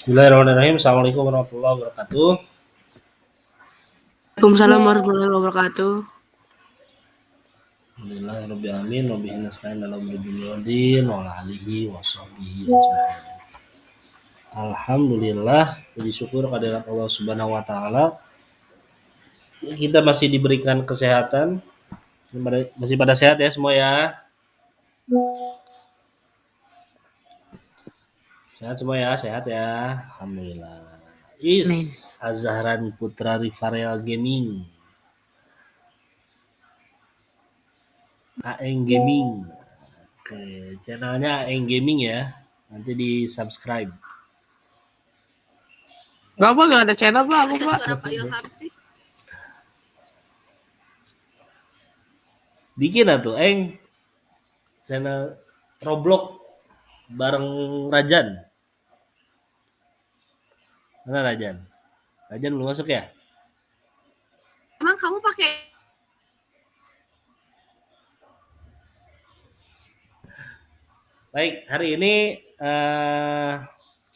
Bismillahirrahmanirrahim. Assalamualaikum warahmatullahi wabarakatuh. Waalaikumsalam warahmatullahi wabarakatuh. Alhamdulillahirabbil alamin wa bihi nasta'in ala umuri dunya waddin wa ala alihi washabbihi ajmain. Alhamdulillah, puji syukur kehadirat Allah Subhanahu wa taala. Kita masih diberikan kesehatan. Masih pada sehat ya semua ya. Sehat semua ya, sehat ya. Alhamdulillah. Amin. Azharan Putra Rivarel Gaming. Aeng Gaming. Oke, channelnya Aeng Gaming ya. Nanti di subscribe. Gak apa, gak ada channel Pak, aku Pak. Suara Pak Ilham sih. Bikin atuh Eng channel Roblox bareng Rajan. Mana Rajan? Rajan belum masuk ya? Emang kamu pakai Baik, hari ini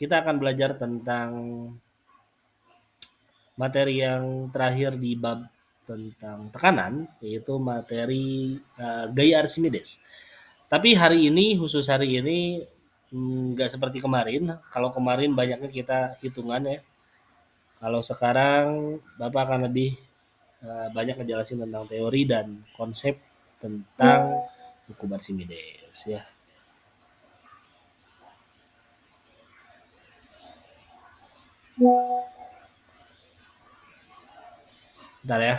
kita akan belajar tentang materi yang terakhir di bab tentang tekanan, yaitu materi gaya Archimedes. Tapi hari ini, khusus hari ini, nggak seperti kemarin. Kalau kemarin banyaknya kita hitungan ya. Kalau sekarang Bapak akan lebih banyak ngejelasin tentang teori dan konsep tentang hukum Archimedes ya. Bentar ya.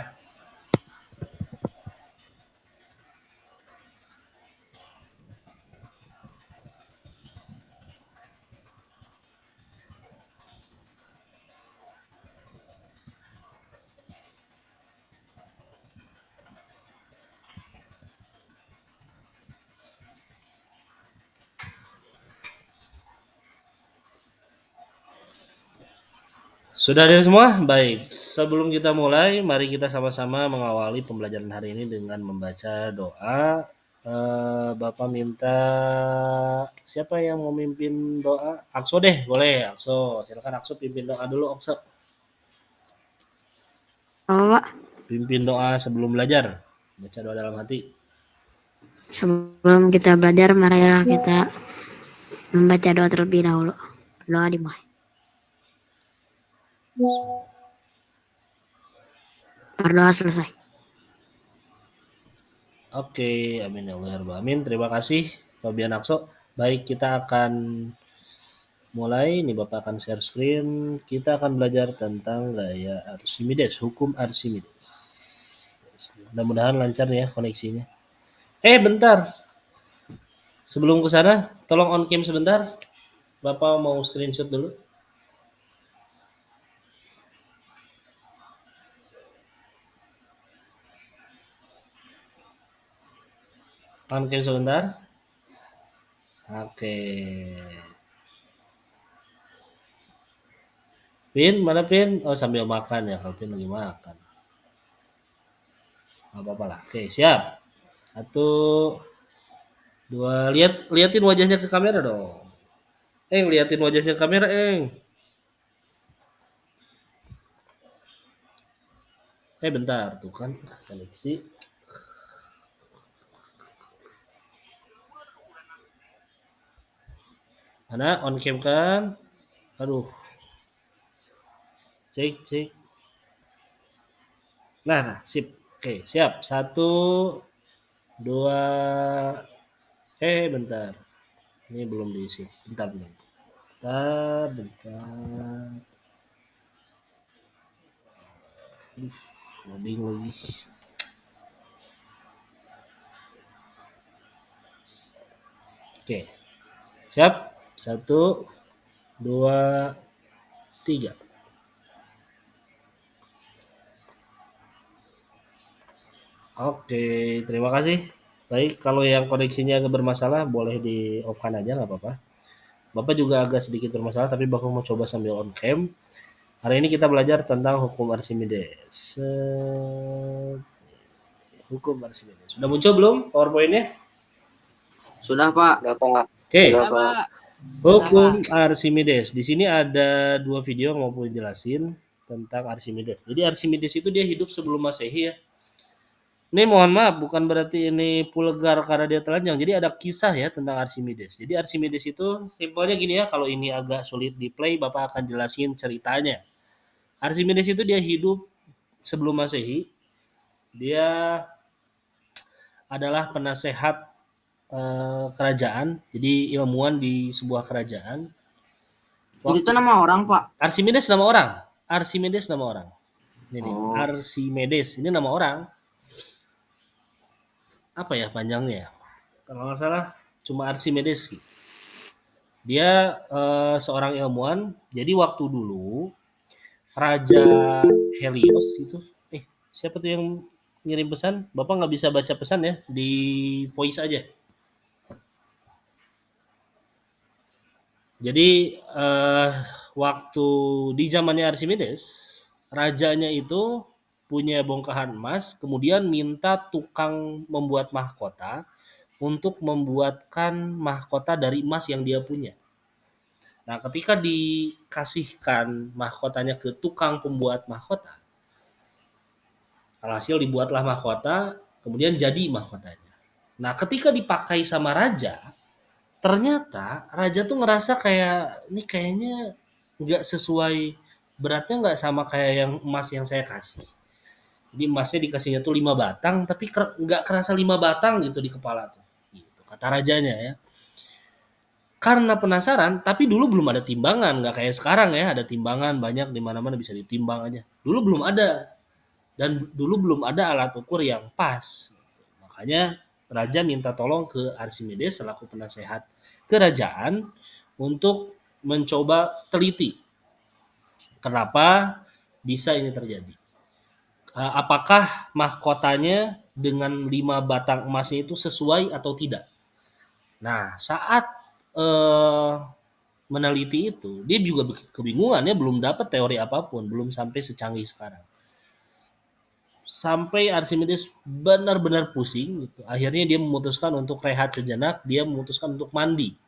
Sudah ada semua? Baik, sebelum kita mulai, mari kita sama-sama mengawali pembelajaran hari ini dengan membaca doa. Bapak minta siapa yang mau mimpin doa? Akso deh, boleh. Akso, silakan Akso pimpin doa dulu, Akso. Apa Pak? Pimpin doa sebelum belajar. Baca doa dalam hati. Sebelum kita belajar, marilah kita membaca doa terlebih dahulu. Doa dimulai. Berdoa selesai. Oke, amin ya Allah ya Rabbal alamin. Terima kasih Fabian Akso. Baik, kita akan mulai. Ini Bapak akan share screen. Kita akan belajar tentang gaya Archimedes, hukum Archimedes. Mudah-mudahan lancar ya koneksinya. Bentar. Sebelum ke sana, tolong on cam sebentar. Bapak mau screenshot dulu. On cam sebentar. Oke. Pin, mana Pin? Oh, sambil makan ya. Kalau Pin lagi makan. Gak apa-apa lah. Oke, siap. Satu, dua. Liatin wajahnya ke kamera dong. Liatin wajahnya ke kamera, Bentar. Tuh kan, koneksi. Mana? On cam kan? Aduh. Cek. Nah, sip. Oke, siap. Satu, dua. Bentar. Ini belum diisi. Bentar. Loading lagi. Oke. Siap. Satu, dua, tiga. Oke, terima kasih. Baik, kalau yang koneksinya agak bermasalah boleh di off-kan aja nggak apa-apa. Bapak juga agak sedikit bermasalah tapi Bapak mau coba sambil on cam. Hari ini kita belajar tentang hukum Archimedes. Hukum Archimedes. Sudah muncul belum PowerPoint-nya? Sudah Pak. Oke. Sudah Pak. Hukum Archimedes. Di sini ada 2 video yang mau gue jelasin tentang Archimedes. Jadi Archimedes itu dia hidup sebelum Masehi ya. Ini mohon maaf bukan berarti ini vulgar karena dia telanjang. Jadi ada kisah ya tentang Archimedes. Jadi Archimedes itu simpelnya gini ya, kalau ini agak sulit di play Bapak akan jelasin ceritanya. Archimedes itu dia hidup sebelum Masehi. Dia adalah penasehat kerajaan, jadi ilmuwan di sebuah kerajaan. Itu tuh nama orang, Pak. Archimedes nama orang. Archimedes nama orang. Ini nih, Oh. Archimedes ini nama orang. Apa ya panjangnya? Kalau nggak salah cuma Archimedes. Dia seorang ilmuwan. Jadi waktu dulu Raja Helios itu, siapa tuh yang ngirim pesan? Bapak nggak bisa baca pesan ya di voice aja. Jadi waktu di zamannya Archimedes, rajanya itu punya bongkahan emas, kemudian minta tukang membuat mahkota untuk membuatkan mahkota dari emas yang dia punya. Nah, ketika dikasihkan mahkotanya ke tukang pembuat mahkota, alhasil dibuatlah mahkota, kemudian jadi mahkotanya. Nah, ketika dipakai sama raja, ternyata raja tuh ngerasa kayak ini kayaknya nggak sesuai beratnya, nggak sama kayak yang emas yang saya kasih. Jadi emasnya dikasihnya tuh 5 batang, tapi nggak kerasa 5 batang gitu di kepala tuh. Gitu, kata rajanya ya. Karena penasaran, tapi dulu belum ada timbangan, nggak kayak sekarang ya, ada timbangan banyak di mana-mana bisa ditimbang aja. Dulu belum ada, dan dulu belum ada alat ukur yang pas. Makanya raja minta tolong ke Archimedes selaku penasehat kerajaan untuk mencoba teliti kenapa bisa ini terjadi. Apakah mahkotanya dengan 5 batang emasnya itu sesuai atau tidak? Nah, saat meneliti itu, dia juga kebingungan ya, belum dapat teori apapun, belum sampai secanggih sekarang. Sampai Archimedes benar-benar pusing gitu. Akhirnya dia memutuskan untuk rehat sejenak, dia memutuskan untuk mandi.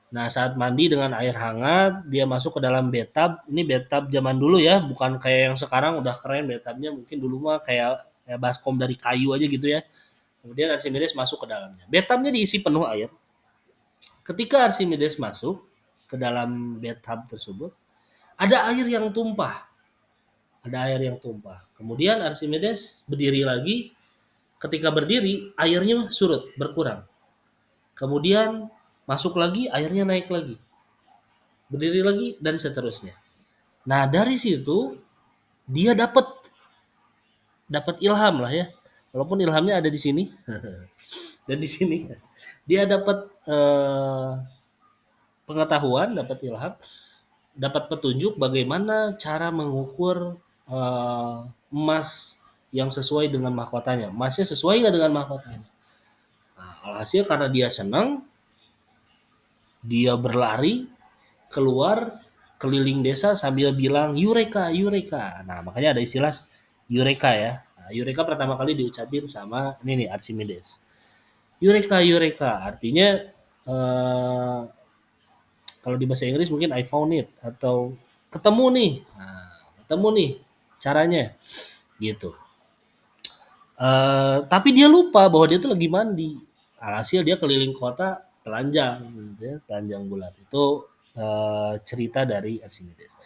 Nah, saat mandi dengan air hangat, dia masuk ke dalam bathtub. Ini bathtub zaman dulu ya, bukan kayak yang sekarang udah keren bathtubnya. Mungkin dulu mah kayak baskom dari kayu aja gitu ya. Kemudian Archimedes masuk ke dalamnya. Bathtubnya diisi penuh air. Ketika Archimedes masuk ke dalam bathtub tersebut, ada air yang tumpah. Ada air yang tumpah. Kemudian Archimedes berdiri lagi. Ketika berdiri, airnya surut, berkurang. Kemudian masuk lagi, airnya naik lagi. Berdiri lagi, dan seterusnya. Nah, dari situ dia dapat ilham lah ya. Walaupun ilhamnya ada di sini. Dan di sini dia dapat pengetahuan, dapat ilham, dapat petunjuk bagaimana cara mengukur emas yang sesuai dengan mahkotanya. Emasnya sesuai nggak dengan mahkotanya? Nah, alhasil karena dia senang, dia berlari keluar keliling desa sambil bilang Eureka, Eureka. Nah, makanya ada istilah Eureka ya. Nah, Eureka pertama kali diucapin sama ini nih Archimedes. Eureka, Eureka artinya kalau di bahasa Inggris mungkin I found it atau ketemu nih. Nah, ketemu nih caranya gitu. Tapi dia lupa bahwa dia tuh lagi mandi. Alhasil dia keliling kota telanjang, gitu ya, telanjang bulat. Itu cerita dari Archimedes.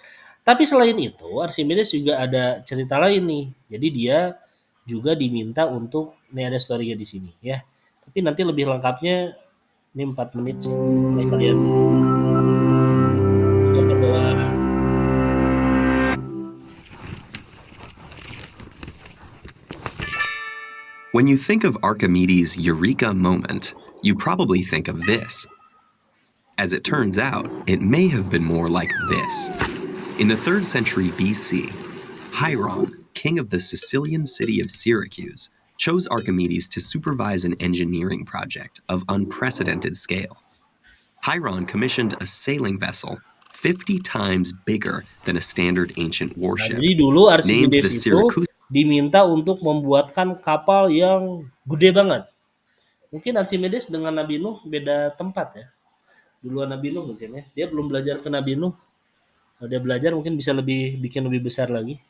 Tapi selain itu, Archimedes juga ada cerita lain nih. Jadi dia juga diminta untuk, ini ada story-nya di sini ya. Tapi nanti lebih lengkapnya ini 4 menit sih. Baik, kalian berdoa. When you think of Archimedes' Eureka moment, you probably think of this. As it turns out, it may have been more like this. In the 3rd century BC, Hieron, king of the Sicilian city of Syracuse, chose Archimedes to supervise an engineering project of unprecedented scale. Hieron commissioned a sailing vessel 50 times bigger than a standard ancient Nah, warship, jadi dulu named the Archimedes itu Syracuse. diminta untuk membuatkan kapal yang gede banget. Mungkin Archimedes dengan Nabi Nuh beda tempat ya. duluan Nabi Nuh mungkin ya. Dia belum belajar ke Nabi Nuh. Kalau dia belajar mungkin bisa bikin lebih besar lagi.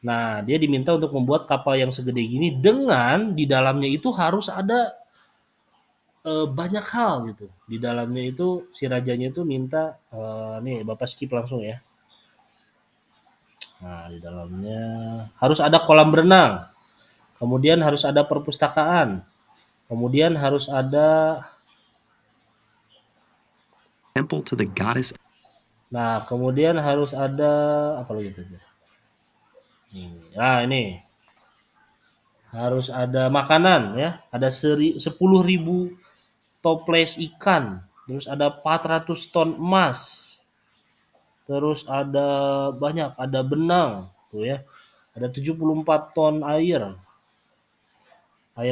Nah, dia diminta untuk membuat kapal yang segede gini dengan di dalamnya itu harus ada banyak hal gitu. Di dalamnya itu si rajanya itu minta nih Bapak skip langsung ya. Nah, di dalamnya harus ada kolam berenang. Kemudian harus ada perpustakaan. Kemudian harus ada Temple to the goddess. Nah, kemudian harus ada apa lagi itu? Nah, ini harus ada makanan ya. Ada 10.000 toples ikan. Terus ada 400 ton emas. Terus ada banyak, ada benang tuh ya. Ada 74 ton air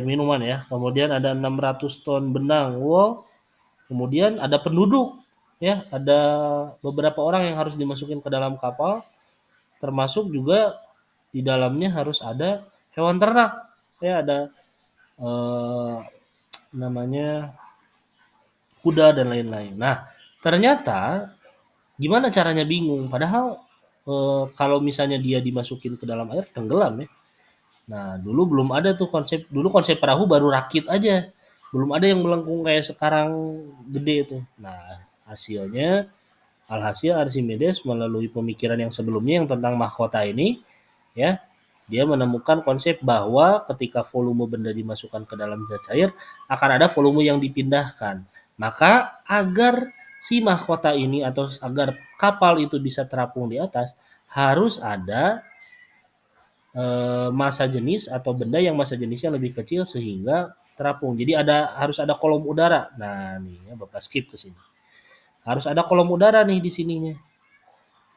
minuman ya. Kemudian ada 600 ton benang. Wow. Kemudian ada penduduk ya, ada beberapa orang yang harus dimasukin ke dalam kapal, termasuk juga di dalamnya harus ada hewan ternak ya, ada namanya kuda dan lain-lain. Nah, ternyata gimana caranya bingung, padahal kalau misalnya dia dimasukin ke dalam air tenggelam ya. Nah, dulu belum ada tuh konsep perahu baru rakit aja. Belum ada yang melengkung kayak sekarang gede itu. Nah, alhasil Archimedes melalui pemikiran yang sebelumnya yang tentang mahkota ini ya, dia menemukan konsep bahwa ketika volume benda dimasukkan ke dalam zat cair akan ada volume yang dipindahkan. Maka agar si mahkota ini atau agar kapal itu bisa terapung di atas harus ada massa jenis atau benda yang massa jenisnya lebih kecil sehingga terapung. Jadi harus ada kolom udara. Nah, nih ya Bapak skip ke sini. Harus ada kolom udara nih di sininya.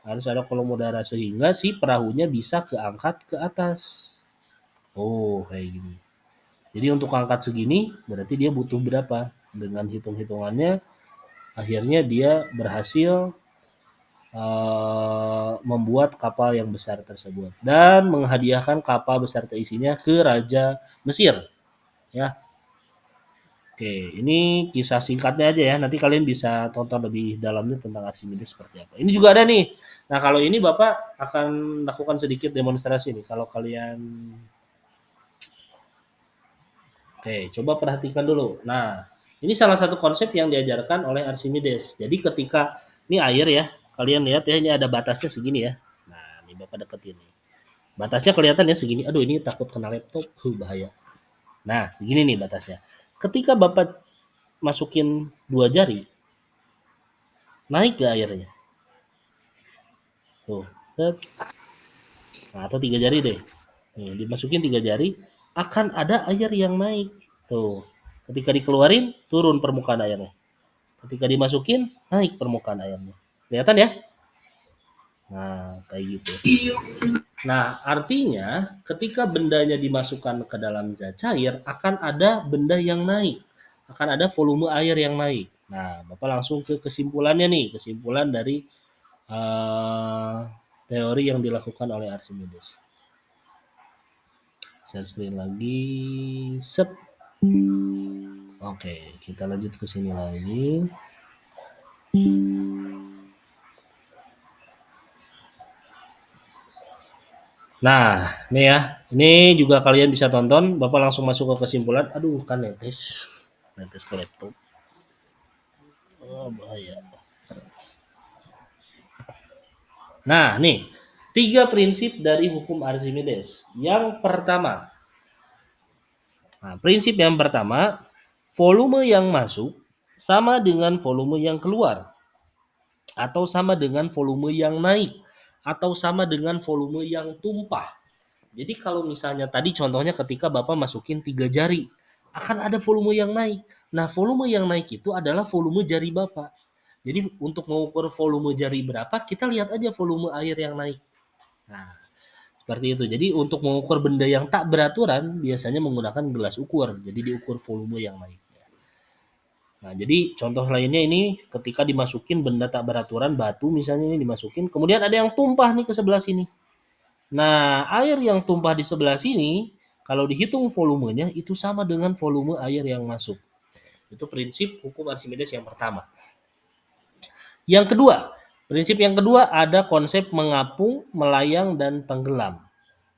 Harus ada kolom udara sehingga si perahunya bisa keangkat ke atas. Oh, kayak gini. Jadi untuk angkat segini berarti dia butuh berapa? Dengan hitung-hitungannya akhirnya dia berhasil membuat kapal yang besar tersebut dan menghadiahkan kapal besar isinya ke Raja Mesir. Ya. Oke, ini kisah singkatnya aja ya. Nanti kalian bisa tonton lebih dalamnya tentang Archimedes seperti apa. Ini juga ada nih. Nah, kalau ini Bapak akan lakukan sedikit demonstrasi nih. Kalau kalian Oke, coba perhatikan dulu. Nah, ini salah satu konsep yang diajarkan oleh Archimedes. Jadi ketika ini air ya, kalian lihat ya, ini ada batasnya segini ya. Nah, ini Bapak deketin nih. Batasnya kelihatan ya segini. Aduh, ini takut kena laptop, bahaya. Nah, segini nih batasnya. Ketika Bapak masukin 2 jari, naik ke airnya. Tuh, set. Nah, atau 3 jari deh. Nih, dimasukin 3 jari, akan ada air yang naik. Tuh, ketika dikeluarin, turun permukaan airnya. Ketika dimasukin, naik permukaan airnya. Kelihatan ya? Nah, kayak gitu. Nah, artinya ketika bendanya dimasukkan ke dalam zat cair, akan ada benda yang naik. Akan ada volume air yang naik. Nah, Bapak langsung ke kesimpulannya nih. Kesimpulan dari teori yang dilakukan oleh Archimedes. Share screen lagi. Set. Oke, kita lanjut ke sini lagi. Nah, ini ya. Ini juga kalian bisa tonton. Bapak langsung masuk ke kesimpulan. Aduh, kan netes. Netes ke laptop. Oh, bahaya. Nah, nih. 3 prinsip dari hukum Archimedes. Yang pertama. Nah, prinsip yang pertama, volume yang masuk sama dengan volume yang keluar. Atau sama dengan volume yang naik. Atau sama dengan volume yang tumpah. Jadi kalau misalnya tadi contohnya ketika Bapak masukin 3 jari, akan ada volume yang naik. Nah, volume yang naik itu adalah volume jari Bapak. Jadi untuk mengukur volume jari berapa, kita lihat aja volume air yang naik. Nah, seperti itu. Jadi untuk mengukur benda yang tak beraturan, biasanya menggunakan gelas ukur. Jadi diukur volume yang naik. Nah, jadi contoh lainnya ini ketika dimasukin benda tak beraturan, batu misalnya ini dimasukin, kemudian ada yang tumpah nih ke sebelah sini. Nah, air yang tumpah di sebelah sini, kalau dihitung volumenya, itu sama dengan volume air yang masuk. Itu prinsip hukum Archimedes yang pertama. Yang kedua, prinsip yang kedua ada konsep mengapung, melayang, dan tenggelam.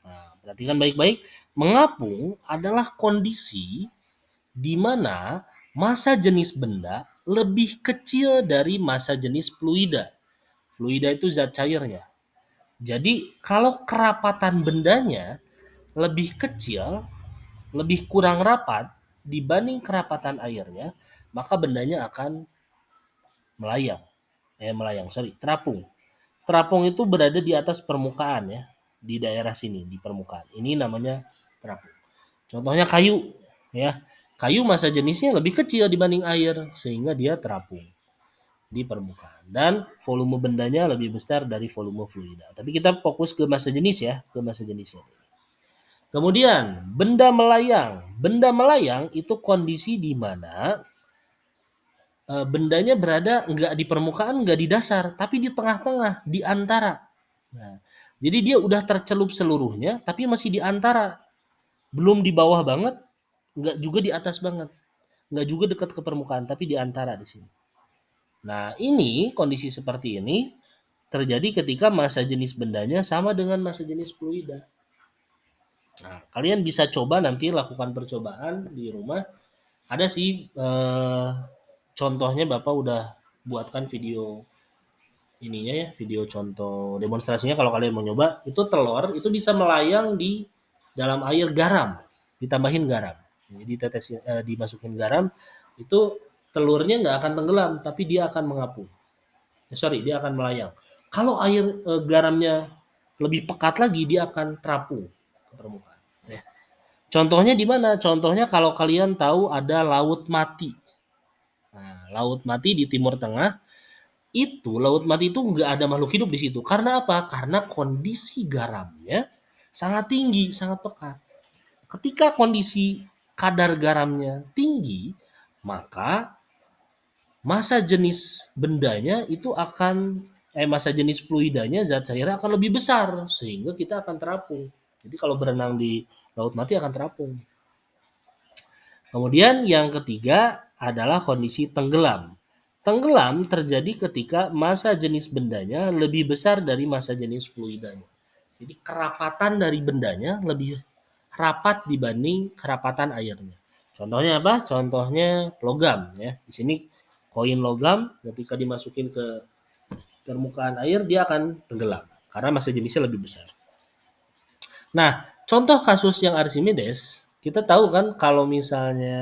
Nah, perhatikan baik-baik. Mengapung adalah kondisi di mana massa jenis benda lebih kecil dari massa jenis fluida. Fluida itu zat cairnya. Jadi kalau kerapatan bendanya lebih kecil, lebih kurang rapat dibanding kerapatan airnya, maka bendanya akan melayang. Terapung. Terapung itu berada di atas permukaan ya, di daerah sini, di permukaan. Ini namanya terapung. Contohnya kayu ya. Kayu massa jenisnya lebih kecil dibanding air sehingga dia terapung di permukaan dan volume bendanya lebih besar dari volume fluida. Tapi kita fokus ke massa jenis ya, ke massa jenisnya. Kemudian benda melayang. Benda melayang itu kondisi di mana bendanya berada nggak di permukaan, nggak di dasar, tapi di tengah-tengah, di antara. Nah, jadi dia udah tercelup seluruhnya, tapi masih di antara. Belum di bawah banget, nggak juga di atas banget. Nggak juga dekat ke permukaan, tapi di antara di sini. Nah, ini kondisi seperti ini terjadi ketika massa jenis bendanya sama dengan massa jenis fluida. Nah, kalian bisa coba nanti lakukan percobaan di rumah. Ada sih contohnya Bapak udah buatkan video ininya ya, video contoh demonstrasinya kalau kalian mau nyoba. Itu telur itu bisa melayang di dalam air garam, ditambahin garam. Jadi dimasukin garam, itu telurnya nggak akan tenggelam, tapi dia akan mengapung. Dia akan melayang. Kalau air garamnya lebih pekat lagi, dia akan terapung ke permukaan. Ya. Contohnya di mana? Contohnya kalau kalian tahu ada Laut Mati. Nah, Laut Mati di Timur Tengah, itu Laut Mati itu nggak ada makhluk hidup di situ. Karena apa? Karena kondisi garamnya sangat tinggi, sangat pekat. Ketika kondisi kadar garamnya tinggi, maka massa jenis bendanya itu akan massa jenis fluidanya, zat cairnya akan lebih besar sehingga kita akan terapung. Jadi kalau berenang di Laut Mati akan terapung. Kemudian yang ketiga adalah kondisi tenggelam. Tenggelam terjadi ketika massa jenis bendanya lebih besar dari massa jenis fluidanya. Jadi kerapatan dari bendanya lebih rapat dibanding kerapatan airnya. Contohnya apa? Contohnya logam ya. Di sini koin logam ketika dimasukin ke permukaan air dia akan tenggelam karena massa jenisnya lebih besar. Nah, contoh kasus yang Archimedes, kita tahu kan kalau misalnya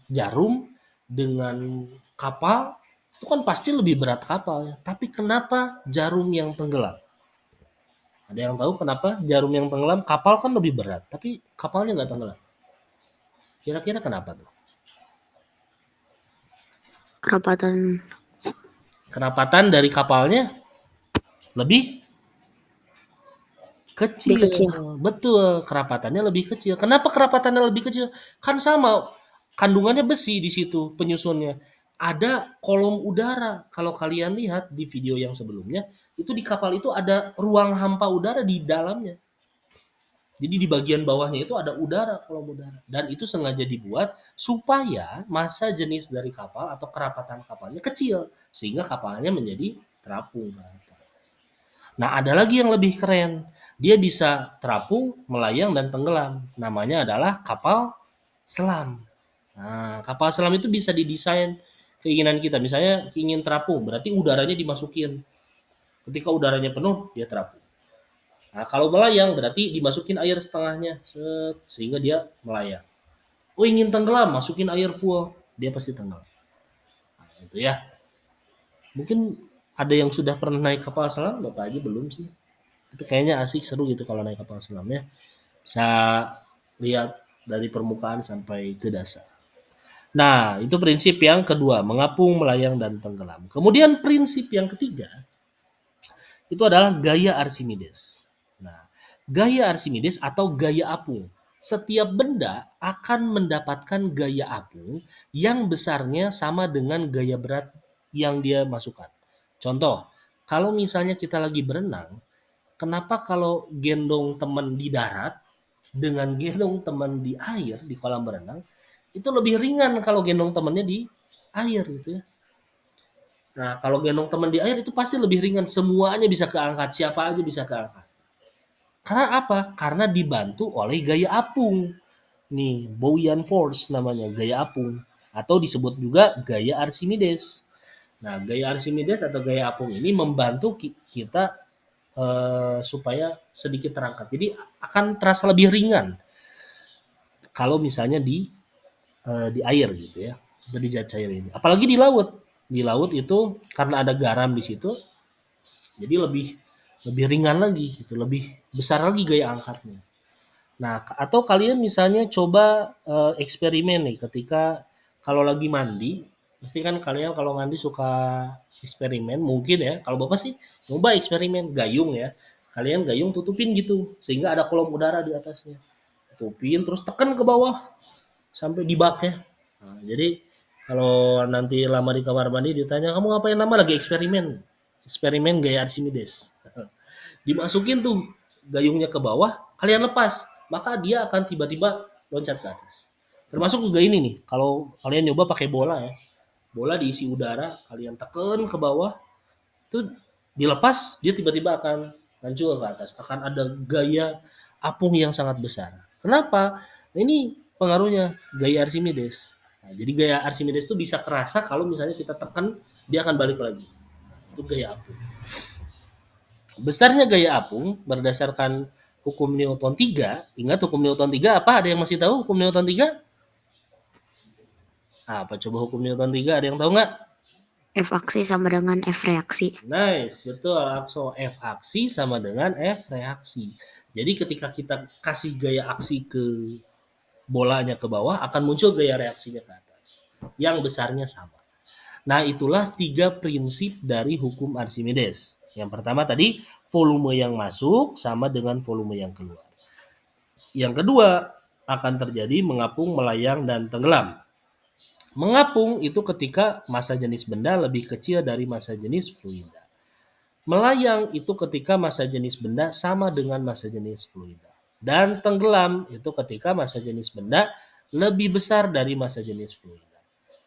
jarum dengan kapal itu kan pasti lebih berat kapal ya. Tapi kenapa jarum yang tenggelam? Ada yang tahu kenapa jarum yang tenggelam? Kapal kan lebih berat, tapi kapalnya nggak tenggelam. Kira-kira kenapa tuh? Kerapatan dari kapalnya lebih kecil. Betul, kerapatannya lebih kecil. Kenapa kerapatannya lebih kecil? Kan sama, kandungannya besi di situ penyusunnya. Ada kolom udara. Kalau kalian lihat di video yang sebelumnya, itu di kapal itu ada ruang hampa udara di dalamnya. Jadi di bagian bawahnya itu ada udara, kolom udara. Dan itu sengaja dibuat supaya massa jenis dari kapal atau kerapatan kapalnya kecil. Sehingga kapalnya menjadi terapung. Nah, ada lagi yang lebih keren. Dia bisa terapung, melayang, dan tenggelam. Namanya adalah kapal selam. Nah, kapal selam itu bisa didesain keinginan kita. Misalnya ingin terapung, berarti udaranya dimasukin. Ketika udaranya penuh, dia terapung. Nah, kalau melayang berarti dimasukin air setengahnya, sehingga dia melayang. Oh, ingin tenggelam, masukin air full, dia pasti tenggelam. Nah, itu ya. Mungkin ada yang sudah pernah naik kapal selam, Bapak aja belum sih. Tapi kayaknya asik, seru gitu kalau naik kapal selamnya. Bisa lihat dari permukaan sampai ke dasar. Nah, itu prinsip yang kedua, mengapung, melayang, dan tenggelam. Kemudian prinsip yang ketiga, itu adalah gaya Archimedes. Nah, gaya Archimedes atau gaya apung. Setiap benda akan mendapatkan gaya apung yang besarnya sama dengan gaya berat yang dia masukkan. Contoh, kalau misalnya kita lagi berenang, kenapa kalau gendong teman di darat dengan gendong teman di air di kolam berenang itu lebih ringan kalau gendong temannya di air gitu ya. Nah, kalau gendong teman di air itu pasti lebih ringan, semuanya bisa keangkat, siapa aja bisa keangkat. Karena apa? Karena dibantu oleh gaya apung. Nih, buoyant force namanya, gaya apung. Atau disebut juga gaya Archimedes. Nah, gaya Archimedes atau gaya apung ini membantu kita supaya sedikit terangkat. Jadi akan terasa lebih ringan kalau misalnya di air gitu ya, atau di zat cair ini. Apalagi di laut. Di laut itu karena ada garam di situ, jadi lebih ringan lagi gitu, lebih besar lagi gaya angkatnya. Nah, atau kalian misalnya coba eksperimen nih ketika kalau lagi mandi, pasti kan kalian kalau mandi suka eksperimen mungkin ya. Kalau Bapak sih coba eksperimen gayung ya. Kalian gayung tutupin gitu sehingga ada kolom udara di atasnya. Tutupin terus tekan ke bawah sampai di bak ya. Nah, jadi kalau nanti lama di kamar mandi ditanya kamu ngapain lama lagi eksperimen. Eksperimen gaya Archimedes. Dimasukin tuh gayungnya ke bawah, kalian lepas, maka dia akan tiba-tiba loncat ke atas. Termasuk juga ini nih, kalau kalian nyoba pakai bola ya, bola diisi udara, kalian tekan ke bawah, itu dilepas, dia tiba-tiba akan hancur ke atas, akan ada gaya apung yang sangat besar. Kenapa? Nah, ini pengaruhnya gaya Archimedes. Nah, jadi gaya Archimedes itu bisa kerasa kalau misalnya kita tekan, dia akan balik lagi. Itu gaya apung. Besarnya gaya apung berdasarkan hukum Newton 3. Ingat hukum Newton 3 apa? Ada yang masih tahu hukum Newton 3? Apa coba hukum Newton 3? Ada yang tahu nggak? F aksi sama dengan F reaksi. Nice, betul. So, F aksi sama dengan F reaksi. Jadi ketika kita kasih gaya aksi ke bolanya ke bawah, akan muncul gaya reaksinya ke atas. Yang besarnya sama. Nah, itulah 3 prinsip dari hukum Archimedes. Yang pertama tadi, volume yang masuk sama dengan volume yang keluar. Yang kedua, akan terjadi mengapung, melayang, dan tenggelam. Mengapung itu ketika massa jenis benda lebih kecil dari massa jenis fluida. Melayang itu ketika massa jenis benda sama dengan massa jenis fluida. Dan tenggelam itu ketika massa jenis benda lebih besar dari massa jenis fluida.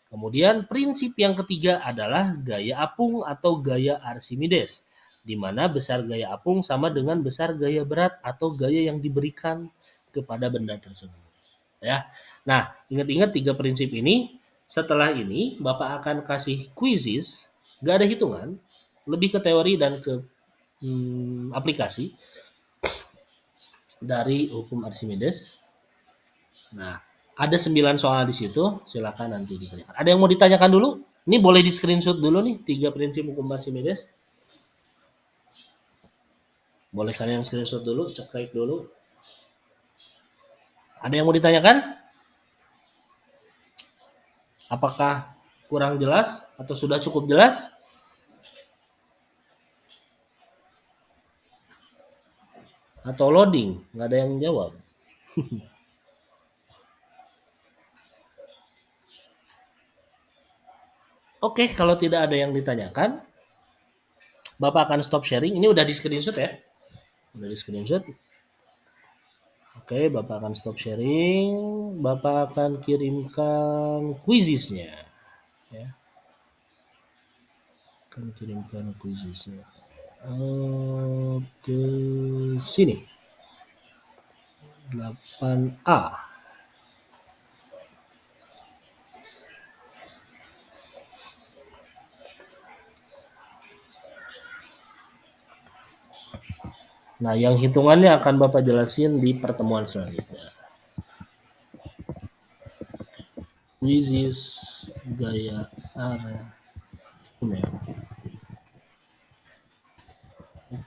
Kemudian prinsip yang ketiga adalah gaya apung atau gaya Archimedes, di mana besar gaya apung sama dengan besar gaya berat atau gaya yang diberikan kepada benda tersebut. Ya. Nah, ingat-ingat 3 prinsip ini. Setelah ini Bapak akan kasih quizzes, gak ada hitungan, lebih ke teori dan ke aplikasi dari hukum Archimedes. Nah, ada 9 soal di situ, silakan nanti dikerjakan. Ada yang mau ditanyakan dulu? Ini boleh di screenshot dulu nih 3 prinsip hukum Archimedes. Boleh kalian screenshot dulu, cek dulu. Ada yang mau ditanyakan? Apakah kurang jelas atau sudah cukup jelas? Atau loading? Nggak ada yang jawab. Oke, kalau tidak ada yang ditanyakan, Bapak akan stop sharing. Ini udah di screenshot ya? Udah di screenshot. Oke, Bapak akan stop sharing. Bapak akan kirimkan quizesnya. Ya. Akan kirimkan quizesnya. Ke sini. 8A. Nah, yang hitungannya akan Bapak jelasin di pertemuan selanjutnya. Quizzes gaya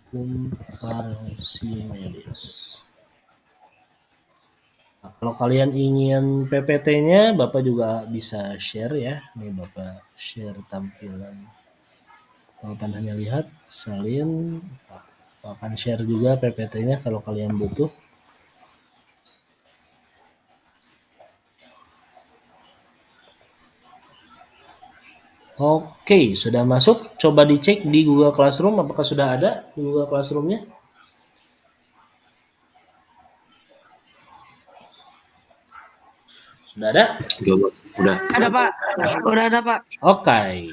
hukum Archimedes. Nah, kalau kalian ingin PPT-nya, Bapak juga bisa share ya. Ini Bapak share tampilan. Kalau hanya lihat, salin. Akan share juga PPT-nya kalau kalian butuh. Oke, sudah masuk. Coba dicek di Google Classroom apakah sudah ada di Google Classroom-nya. Sudah ada? Udah. Ada Pak, udah ada Pak. Oke.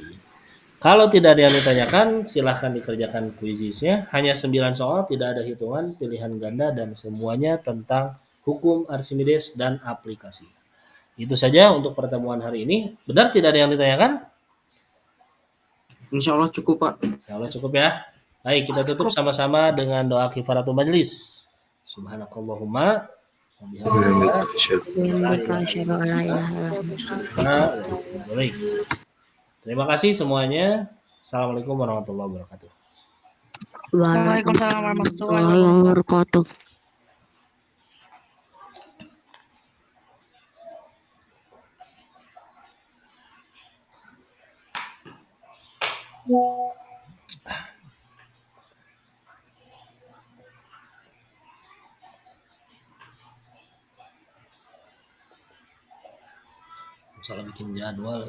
Kalau tidak ada yang ditanyakan, silahkan dikerjakan kuisisnya. Hanya 9 soal, tidak ada hitungan, pilihan ganda, dan semuanya tentang hukum Archimedes dan aplikasi. Itu saja untuk pertemuan hari ini. Benar tidak ada yang ditanyakan? Insya Allah cukup, Pak. Insya Allah cukup ya. Baik, kita tutup sama-sama dengan doa kifaratul majlis. Subhanakallahumma wa bihamdika Bihamdika asyhadu an la ilaha illa anta. Baik. Terima kasih semuanya. Assalamualaikum warahmatullahi wabarakatuh. Waalaikumsalam warahmatullahi wabarakatuh. Salah bikin jadwal.